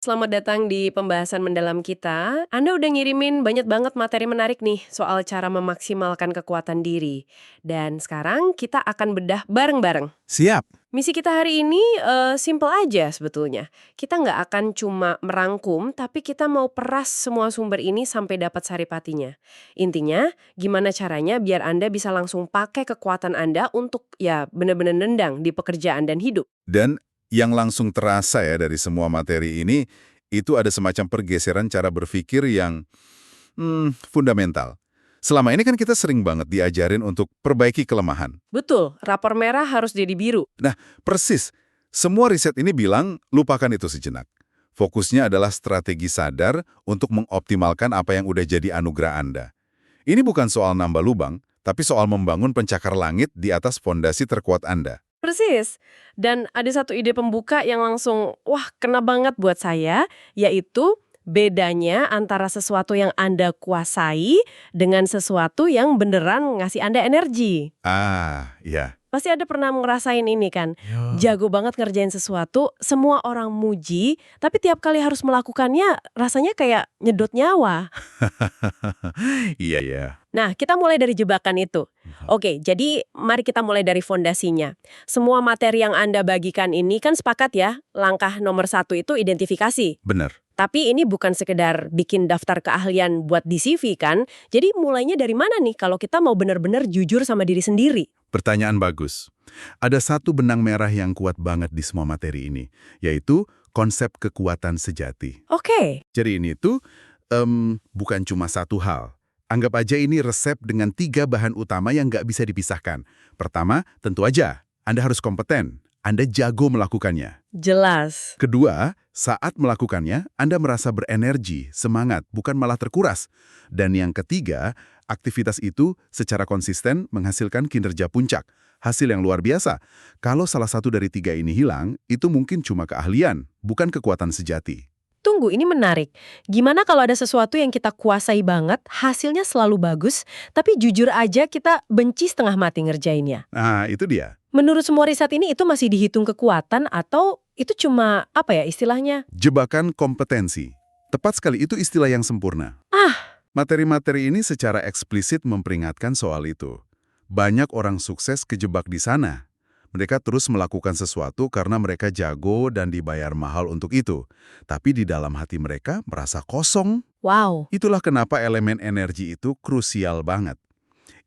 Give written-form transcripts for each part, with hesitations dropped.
Selamat datang di pembahasan mendalam kita. Anda udah ngirimin banyak banget materi menarik nih soal cara memaksimalkan kekuatan diri. Dan sekarang kita akan bedah bareng-bareng. Siap. Misi kita hari ini simple aja sebetulnya. Kita nggak akan cuma merangkum, tapi kita mau peras semua sumber ini sampai dapat saripatinya. Intinya, gimana caranya biar Anda bisa langsung pakai kekuatan Anda untuk ya benar-benar nendang di pekerjaan dan hidup. Dan yang langsung terasa ya dari semua materi ini, itu ada semacam pergeseran cara berpikir yang fundamental. Selama ini kan kita sering banget diajarin untuk perbaiki kelemahan. Betul, rapor merah harus jadi biru. Nah, persis. Semua riset ini bilang, lupakan itu sejenak. Fokusnya adalah strategi sadar untuk mengoptimalkan apa yang udah jadi anugerah Anda. Ini bukan soal nambah lubang, tapi soal membangun pencakar langit di atas fondasi terkuat Anda. Persis. Dan ada satu ide pembuka yang langsung, wah kena banget buat saya, yaitu bedanya antara sesuatu yang Anda kuasai dengan sesuatu yang beneran ngasih Anda energi. Ah, ya. Pasti ada pernah ngerasain ini kan, Yo. jago banget ngerjain sesuatu, semua orang muji, tapi tiap kali harus melakukannya rasanya kayak nyedot nyawa. Iya, ya. Nah, kita mulai dari jebakan itu. Oke, jadi mari kita mulai dari fondasinya. Semua materi yang Anda bagikan ini kan sepakat ya, langkah nomor 1 itu identifikasi. Benar. Tapi ini bukan sekedar bikin daftar keahlian buat di CV kan, jadi mulainya dari mana nih kalau kita mau benar-benar jujur sama diri sendiri? Pertanyaan bagus. Ada satu benang merah yang kuat banget di semua materi ini, yaitu konsep kekuatan sejati. Oke, Jadi ini tuh bukan cuma satu hal. Anggap aja ini resep dengan 3 bahan utama yang nggak bisa dipisahkan. Pertama, tentu aja, Anda harus kompeten. Anda jago melakukannya. jelas. Kedua, saat melakukannya, Anda merasa berenergi, semangat, bukan malah terkuras. Dan yang ketiga, aktivitas itu secara konsisten menghasilkan kinerja puncak. Hasil yang luar biasa. Kalau salah satu dari 3 ini hilang, itu mungkin cuma keahlian, bukan kekuatan sejati. Tunggu, ini menarik. Gimana kalau ada sesuatu yang kita kuasai banget, hasilnya selalu bagus, tapi jujur aja kita benci setengah mati ngerjainnya? Nah, itu dia. Menurut semua riset ini itu masih dihitung kekuatan atau itu cuma apa ya istilahnya? Jebakan kompetensi. Tepat sekali, itu istilah yang sempurna. Ah, Materi-materi ini secara eksplisit memperingatkan soal itu. Banyak orang sukses kejebak di sana. Mereka terus melakukan sesuatu karena mereka jago dan dibayar mahal untuk itu. Tapi di dalam hati mereka merasa kosong. wow. Itulah kenapa elemen energi itu krusial banget.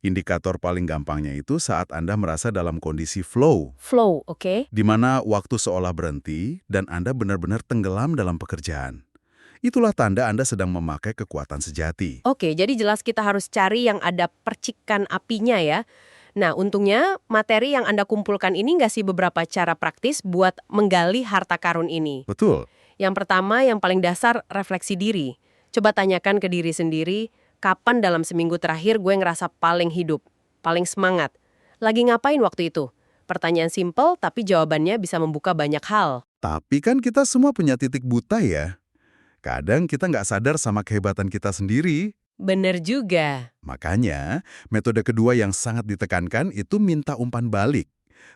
Indikator paling gampangnya itu saat Anda merasa dalam kondisi flow, Flow, oke? di mana waktu seolah berhenti dan Anda benar-benar tenggelam dalam pekerjaan. Itulah tanda Anda sedang memakai kekuatan sejati. Oke, jadi jelas kita harus cari yang ada percikan apinya ya. Nah, untungnya materi yang Anda kumpulkan ini nggak sih beberapa cara praktis buat menggali harta karun ini. Betul. Yang pertama, yang paling dasar, refleksi diri. Coba tanyakan ke diri sendiri, kapan dalam seminggu terakhir gue ngerasa paling hidup, paling semangat? Lagi ngapain waktu itu? Pertanyaan simpel, tapi jawabannya bisa membuka banyak hal. Tapi kan kita semua punya titik buta ya. Kadang kita nggak sadar sama kehebatan kita sendiri. Bener juga. Makanya, metode kedua yang sangat ditekankan itu minta umpan balik.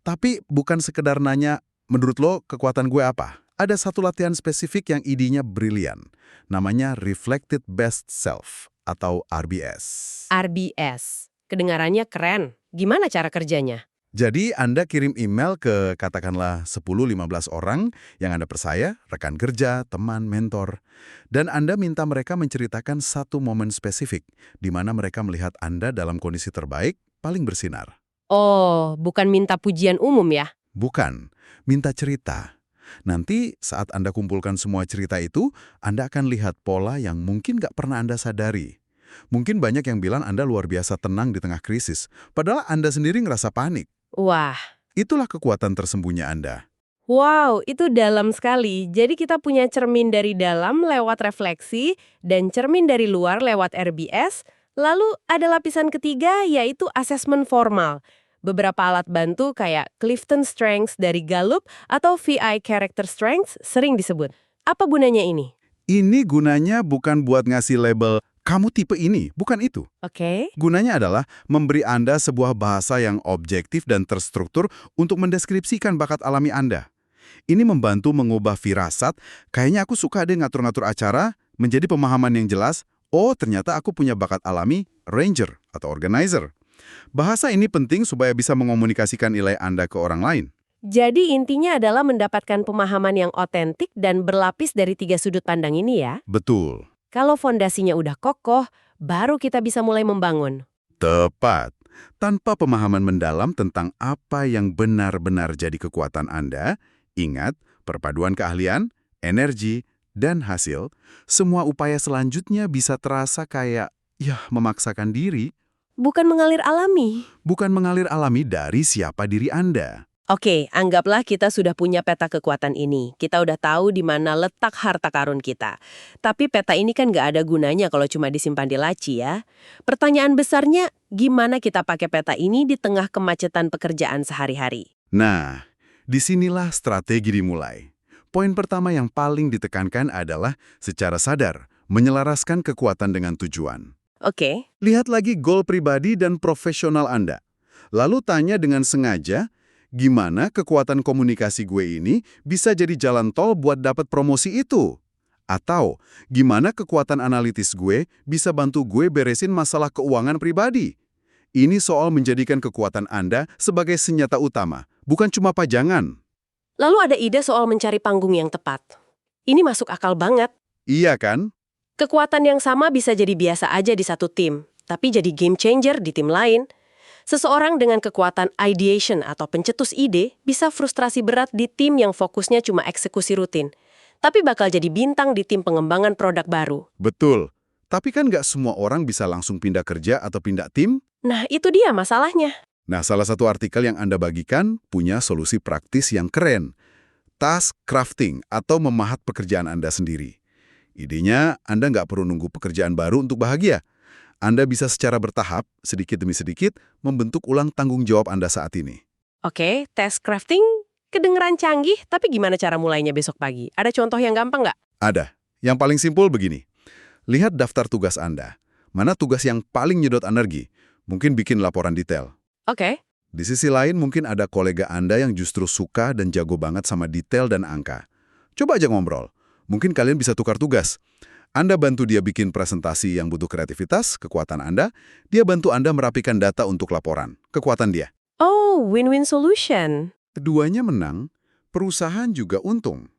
Tapi bukan sekedar nanya, menurut lo kekuatan gue apa? Ada satu latihan spesifik yang idenya brilian. Namanya Reflected Best Self atau RBS. RBS. Kedengarannya keren. Gimana cara kerjanya? Jadi Anda kirim email ke katakanlah 10-15 orang yang Anda percaya, rekan kerja, teman, mentor. Dan Anda minta mereka menceritakan satu momen spesifik di mana mereka melihat Anda dalam kondisi terbaik, paling bersinar. Oh, bukan minta pujian umum ya? Bukan, minta cerita. Nanti saat Anda kumpulkan semua cerita itu, Anda akan lihat pola yang mungkin nggak pernah Anda sadari. Mungkin banyak yang bilang Anda luar biasa tenang di tengah krisis, padahal Anda sendiri ngerasa panik. Wah, Itulah kekuatan tersembunyi Anda. wow, itu dalam sekali. Jadi kita punya cermin dari dalam lewat refleksi dan cermin dari luar lewat RBS. Lalu ada lapisan ketiga yaitu asesmen formal. Beberapa alat bantu kayak Clifton Strengths dari Gallup atau VI Character Strengths sering disebut. Apa gunanya ini? Ini gunanya bukan buat ngasih label, kamu tipe ini, bukan itu. Oke. Gunanya adalah memberi Anda sebuah bahasa yang objektif dan terstruktur untuk mendeskripsikan bakat alami Anda. Ini membantu mengubah firasat, kayaknya aku suka deh ngatur-ngatur acara, menjadi pemahaman yang jelas, oh ternyata aku punya bakat alami, ranger atau organizer. Bahasa ini penting supaya bisa mengomunikasikan nilai Anda ke orang lain. Jadi intinya adalah mendapatkan pemahaman yang otentik dan berlapis dari 3 sudut pandang ini ya. Betul. Kalau fondasinya udah kokoh, baru kita bisa mulai membangun. Tepat. Tanpa pemahaman mendalam tentang apa yang benar-benar jadi kekuatan Anda, ingat, perpaduan keahlian, energi, dan hasil, semua upaya selanjutnya bisa terasa kayak, ya, memaksakan diri, Bukan mengalir alami. bukan mengalir alami dari siapa diri Anda. Oke, anggaplah kita sudah punya peta kekuatan ini. Kita udah tahu di mana letak harta karun kita. Tapi peta ini kan nggak ada gunanya kalau cuma disimpan di laci ya. Pertanyaan besarnya, gimana kita pakai peta ini di tengah kemacetan pekerjaan sehari-hari? Nah, disinilah strategi dimulai. Poin pertama yang paling ditekankan adalah secara sadar, menyelaraskan kekuatan dengan tujuan. Oke, Lihat lagi goal pribadi dan profesional Anda. Lalu tanya dengan sengaja, gimana kekuatan komunikasi gue ini bisa jadi jalan tol buat dapat promosi itu? Atau, gimana kekuatan analitis gue bisa bantu gue beresin masalah keuangan pribadi? Ini soal menjadikan kekuatan Anda sebagai senjata utama, bukan cuma pajangan. lalu ada ide soal mencari panggung yang tepat. Ini masuk akal banget. Iya kan? Kekuatan yang sama bisa jadi biasa aja di satu tim, tapi jadi game changer di tim lain. Seseorang dengan kekuatan ideation atau pencetus ide bisa frustrasi berat di tim yang fokusnya cuma eksekusi rutin, tapi bakal jadi bintang di tim pengembangan produk baru. Betul. Tapi kan nggak semua orang bisa langsung pindah kerja atau pindah tim. Nah, itu dia masalahnya. Nah, salah satu artikel yang Anda bagikan punya solusi praktis yang keren. Task crafting atau memahat pekerjaan Anda sendiri. Idenya, Anda nggak perlu nunggu pekerjaan baru untuk bahagia. Anda bisa secara bertahap, sedikit demi sedikit, membentuk ulang tanggung jawab Anda saat ini. Oke, task crafting kedengeran canggih, tapi gimana cara mulainya besok pagi? Ada contoh yang gampang nggak? Ada. Yang paling simpel begini. Lihat daftar tugas Anda. Mana tugas yang paling nyedot energi? Mungkin bikin laporan detail. Oke, Di sisi lain, mungkin ada kolega Anda yang justru suka dan jago banget sama detail dan angka. Coba aja ngobrol. Mungkin kalian bisa tukar tugas. Anda bantu dia bikin presentasi yang butuh kreativitas, kekuatan Anda. Dia bantu Anda merapikan data untuk laporan, kekuatan dia. oh, win-win solution. Keduanya menang, perusahaan juga untung.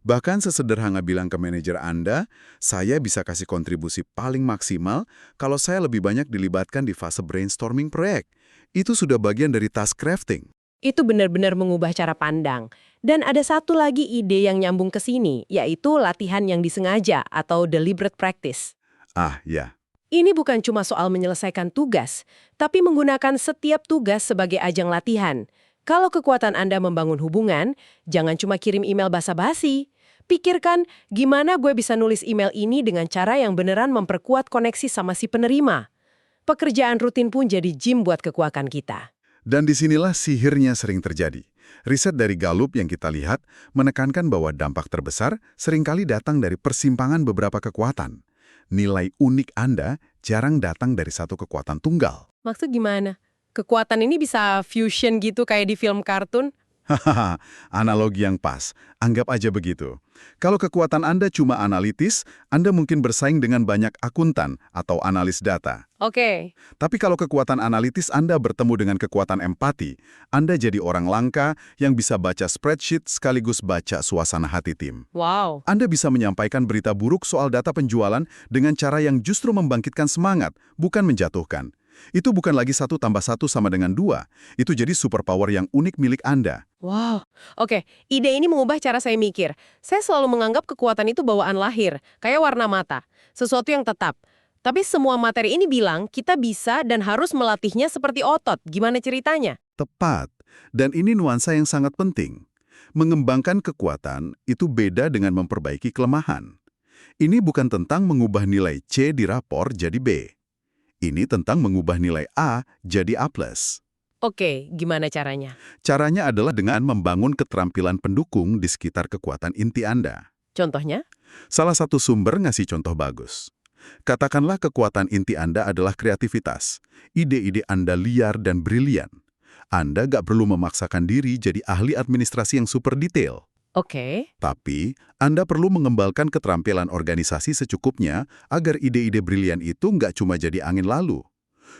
Bahkan sesederhana bilang ke manajer Anda, saya bisa kasih kontribusi paling maksimal kalau saya lebih banyak dilibatkan di fase brainstorming proyek. Itu sudah bagian dari task crafting. Itu benar-benar mengubah cara pandang. Dan ada satu lagi ide yang nyambung ke sini, yaitu latihan yang disengaja atau deliberate practice. Ah, ya. Ini bukan cuma soal menyelesaikan tugas, tapi menggunakan setiap tugas sebagai ajang latihan. Kalau kekuatan Anda membangun hubungan, jangan cuma kirim email basa-basi. Pikirkan, gimana gue bisa nulis email ini dengan cara yang beneran memperkuat koneksi sama si penerima. Pekerjaan rutin pun jadi gym buat kekuatan kita. Dan disinilah sihirnya sering terjadi. Riset dari Gallup yang kita lihat menekankan bahwa dampak terbesar seringkali datang dari persimpangan beberapa kekuatan. Nilai unik Anda jarang datang dari satu kekuatan tunggal. Maksud gimana? Kekuatan ini bisa fusion gitu kayak di film kartun? Hahaha, analogi yang pas. Anggap aja begitu. Kalau kekuatan Anda cuma analitis, Anda mungkin bersaing dengan banyak akuntan atau analis data. Oke. Tapi kalau kekuatan analitis Anda bertemu dengan kekuatan empati, Anda jadi orang langka yang bisa baca spreadsheet sekaligus baca suasana hati tim. Wow. Anda bisa menyampaikan berita buruk soal data penjualan dengan cara yang justru membangkitkan semangat, bukan menjatuhkan. Itu bukan lagi 1 + 1 sama dengan 2. Itu jadi superpower yang unik milik Anda. Wow. Oke, ide ini mengubah cara saya mikir. Saya selalu menganggap kekuatan itu bawaan lahir, kayak warna mata, sesuatu yang tetap. Tapi semua materi ini bilang kita bisa dan harus melatihnya seperti otot. Gimana ceritanya? Tepat. Dan ini nuansa yang sangat penting. Mengembangkan kekuatan itu beda dengan memperbaiki kelemahan. Ini bukan tentang mengubah nilai C di rapor jadi B. Ini tentang mengubah nilai A jadi A+. Oke, gimana caranya? Caranya adalah dengan membangun keterampilan pendukung di sekitar kekuatan inti Anda. Contohnya? Salah satu sumber ngasih contoh bagus. Katakanlah kekuatan inti Anda adalah kreativitas. Ide-ide Anda liar dan brilian. Anda nggak perlu memaksakan diri jadi ahli administrasi yang super detail. Oke. Tapi, Anda perlu mengembangkan keterampilan organisasi secukupnya agar ide-ide brilian itu nggak cuma jadi angin lalu.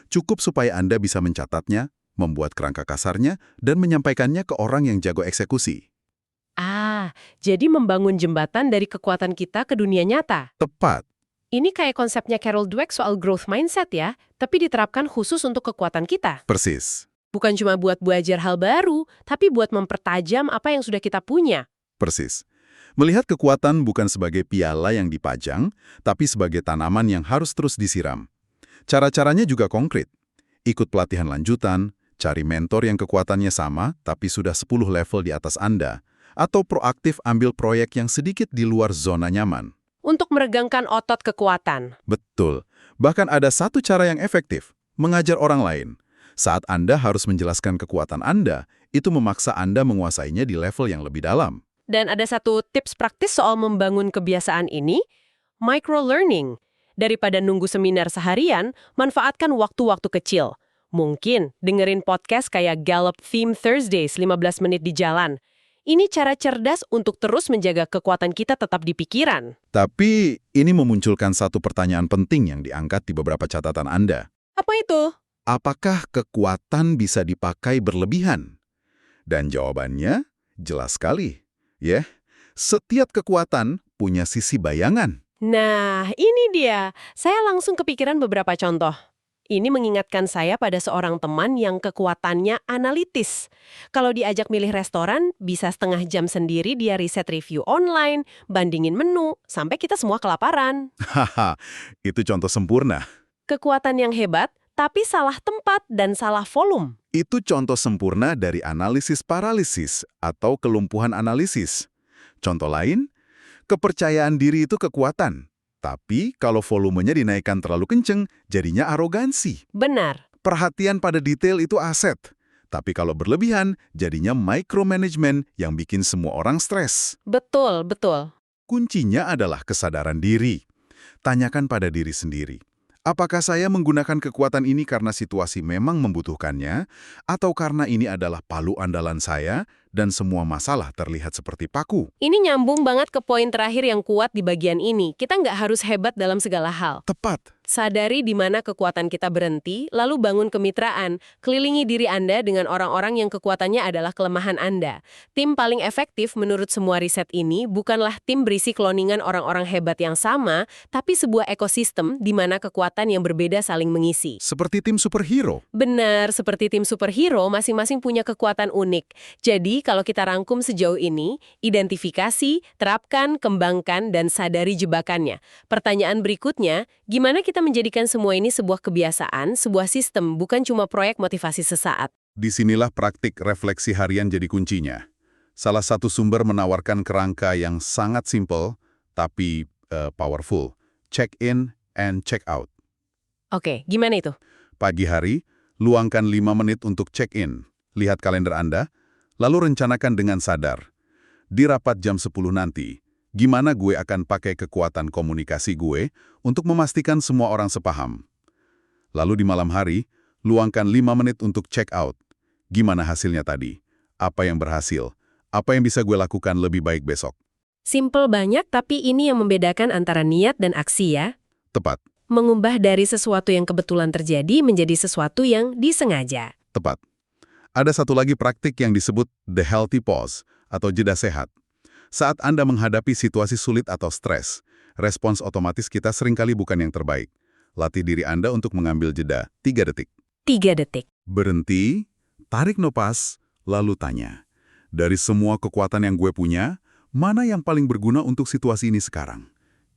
Cukup supaya Anda bisa mencatatnya, membuat kerangka kasarnya, dan menyampaikannya ke orang yang jago eksekusi. Jadi membangun jembatan dari kekuatan kita ke dunia nyata. Tepat. Ini kayak konsepnya Carol Dweck soal growth mindset ya, tapi diterapkan khusus untuk kekuatan kita. Persis. Bukan cuma buat belajar hal baru, tapi buat mempertajam apa yang sudah kita punya. Persis. Melihat kekuatan bukan sebagai piala yang dipajang, tapi sebagai tanaman yang harus terus disiram. Cara-caranya juga konkret. Ikut pelatihan lanjutan, cari mentor yang kekuatannya sama, tapi sudah 10 level di atas Anda, atau proaktif ambil proyek yang sedikit di luar zona nyaman. Untuk meregangkan otot kekuatan. Betul. Bahkan ada satu cara yang efektif, mengajar orang lain. Saat Anda harus menjelaskan kekuatan Anda, itu memaksa Anda menguasainya di level yang lebih dalam. Dan ada satu tips praktis soal membangun kebiasaan ini, micro-learning. Daripada nunggu seminar seharian, manfaatkan waktu-waktu kecil. Mungkin dengerin podcast kayak Gallup Theme Thursdays 15 menit di jalan. Ini cara cerdas untuk terus menjaga kekuatan kita tetap di pikiran. Tapi ini memunculkan satu pertanyaan penting yang diangkat di beberapa catatan Anda. Apa itu? Apakah kekuatan bisa dipakai berlebihan? Dan jawabannya jelas sekali. Setiap kekuatan punya sisi bayangan. Nah, ini dia. Saya langsung kepikiran beberapa contoh. Ini mengingatkan saya pada seorang teman yang kekuatannya analitis. Kalau diajak milih restoran, bisa setengah jam sendiri dia riset review online, bandingin menu, sampai kita semua kelaparan. Haha, itu contoh sempurna. Kekuatan yang hebat, tapi salah tempat dan salah volume. Itu contoh sempurna dari analisis paralisis atau kelumpuhan analisis. Contoh lain, kepercayaan diri itu kekuatan. Tapi kalau volumenya dinaikkan terlalu kenceng, jadinya arogansi. Benar. Perhatian pada detail itu aset. Tapi kalau berlebihan, jadinya micromanagement yang bikin semua orang stres. Betul, betul. Kuncinya adalah kesadaran diri. Tanyakan pada diri sendiri. Apakah saya menggunakan kekuatan ini karena situasi memang membutuhkannya, atau karena ini adalah palu andalan saya dan semua masalah terlihat seperti paku? Ini nyambung banget ke poin terakhir yang kuat di bagian ini. Kita nggak harus hebat dalam segala hal. Tepat. Sadari di mana kekuatan kita berhenti, lalu bangun kemitraan. Kelilingi diri Anda dengan orang-orang yang kekuatannya adalah kelemahan Anda. Tim paling efektif menurut semua riset ini bukanlah tim berisi kloningan orang-orang hebat yang sama, tapi sebuah ekosistem di mana kekuatan yang berbeda saling mengisi. Seperti tim superhero. Benar, seperti tim superhero, masing-masing punya kekuatan unik. Jadi, kalau kita rangkum sejauh ini, identifikasi, terapkan, kembangkan, dan sadari jebakannya. Pertanyaan berikutnya, gimana kita menjadikan semua ini sebuah kebiasaan, sebuah sistem, bukan cuma proyek motivasi sesaat? Disinilah praktik refleksi harian jadi kuncinya. Salah satu sumber menawarkan kerangka yang sangat simple, tapi powerful. Check in and check out. Oke, gimana itu? Pagi hari, luangkan 5 menit untuk check in. Lihat kalender Anda, lalu rencanakan dengan sadar. Di rapat jam 10 nanti, gimana gue akan pakai kekuatan komunikasi gue untuk memastikan semua orang sepaham. Lalu di malam hari, luangkan 5 menit untuk check out. Gimana hasilnya tadi? Apa yang berhasil? Apa yang bisa gue lakukan lebih baik besok? Simple banyak, tapi ini yang membedakan antara niat dan aksi ya. Tepat, Mengubah dari sesuatu yang kebetulan terjadi menjadi sesuatu yang disengaja. tepat. Ada satu lagi praktik yang disebut the healthy pause atau jeda sehat. Saat Anda menghadapi situasi sulit atau stres, respons otomatis kita seringkali bukan yang terbaik. Latih diri Anda untuk mengambil jeda 3 detik. 3 detik. Berhenti, tarik napas, lalu tanya. Dari semua kekuatan yang gue punya, mana yang paling berguna untuk situasi ini sekarang?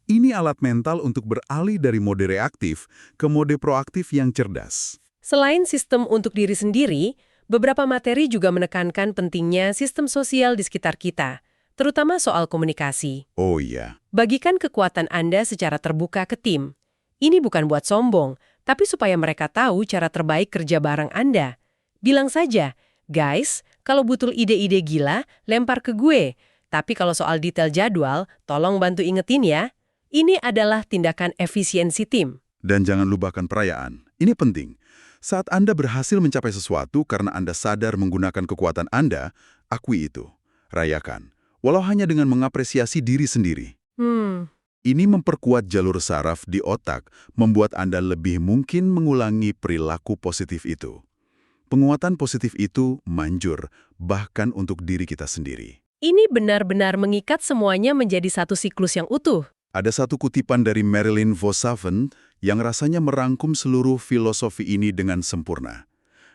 Ini alat mental untuk beralih dari mode reaktif ke mode proaktif yang cerdas. Selain sistem untuk diri sendiri, beberapa materi juga menekankan pentingnya sistem sosial di sekitar kita, terutama soal komunikasi. Oh iya, Bagikan kekuatan Anda secara terbuka ke tim. Ini bukan buat sombong, tapi supaya mereka tahu cara terbaik kerja bareng Anda. Bilang saja, guys, kalau butuh ide-ide gila, lempar ke gue. Tapi kalau soal detail jadwal, tolong bantu ingetin ya. Ini adalah tindakan efisiensi tim. dan jangan lupakan perayaan. Ini penting. Saat Anda berhasil mencapai sesuatu karena Anda sadar menggunakan kekuatan Anda, akui itu. Rayakan. walau hanya dengan mengapresiasi diri sendiri. Ini memperkuat jalur saraf di otak, membuat Anda lebih mungkin mengulangi perilaku positif itu. Penguatan positif itu manjur, bahkan untuk diri kita sendiri. Ini benar-benar mengikat semuanya menjadi satu siklus yang utuh. Ada satu kutipan dari Marilyn Vossavan yang rasanya merangkum seluruh filosofi ini dengan sempurna.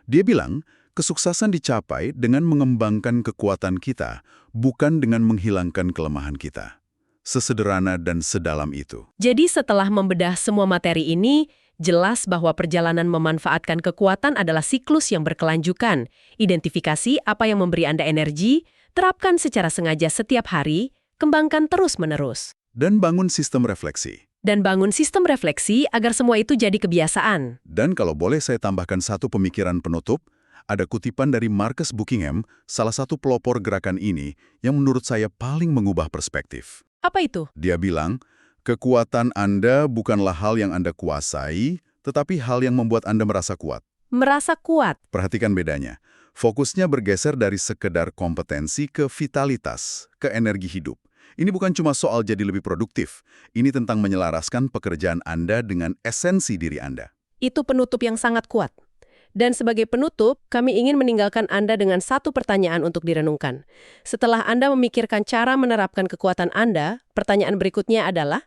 Dia bilang, kesuksesan dicapai dengan mengembangkan kekuatan kita, bukan dengan menghilangkan kelemahan kita. Sesederhana dan sedalam itu. Jadi setelah membedah semua materi ini, jelas bahwa perjalanan memanfaatkan kekuatan adalah siklus yang berkelanjutan. Identifikasi apa yang memberi Anda energi, terapkan secara sengaja setiap hari, kembangkan terus-menerus. Dan bangun sistem refleksi. Dan bangun sistem refleksi agar semua itu jadi kebiasaan. Dan kalau boleh saya tambahkan satu pemikiran penutup, ada kutipan dari Marcus Buckingham, salah satu pelopor gerakan ini, yang menurut saya paling mengubah perspektif. Apa itu? Dia bilang, kekuatan Anda bukanlah hal yang Anda kuasai, tetapi hal yang membuat Anda merasa kuat. Merasa kuat. Perhatikan bedanya. Fokusnya bergeser dari sekedar kompetensi ke vitalitas, ke energi hidup. Ini bukan cuma soal jadi lebih produktif. Ini tentang menyelaraskan pekerjaan Anda dengan esensi diri Anda. Itu penutup yang sangat kuat. Dan sebagai penutup, kami ingin meninggalkan Anda dengan satu pertanyaan untuk direnungkan. Setelah Anda memikirkan cara menerapkan kekuatan Anda, pertanyaan berikutnya adalah,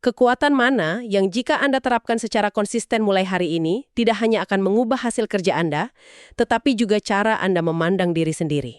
kekuatan mana yang jika Anda terapkan secara konsisten mulai hari ini, tidak hanya akan mengubah hasil kerja Anda, tetapi juga cara Anda memandang diri sendiri?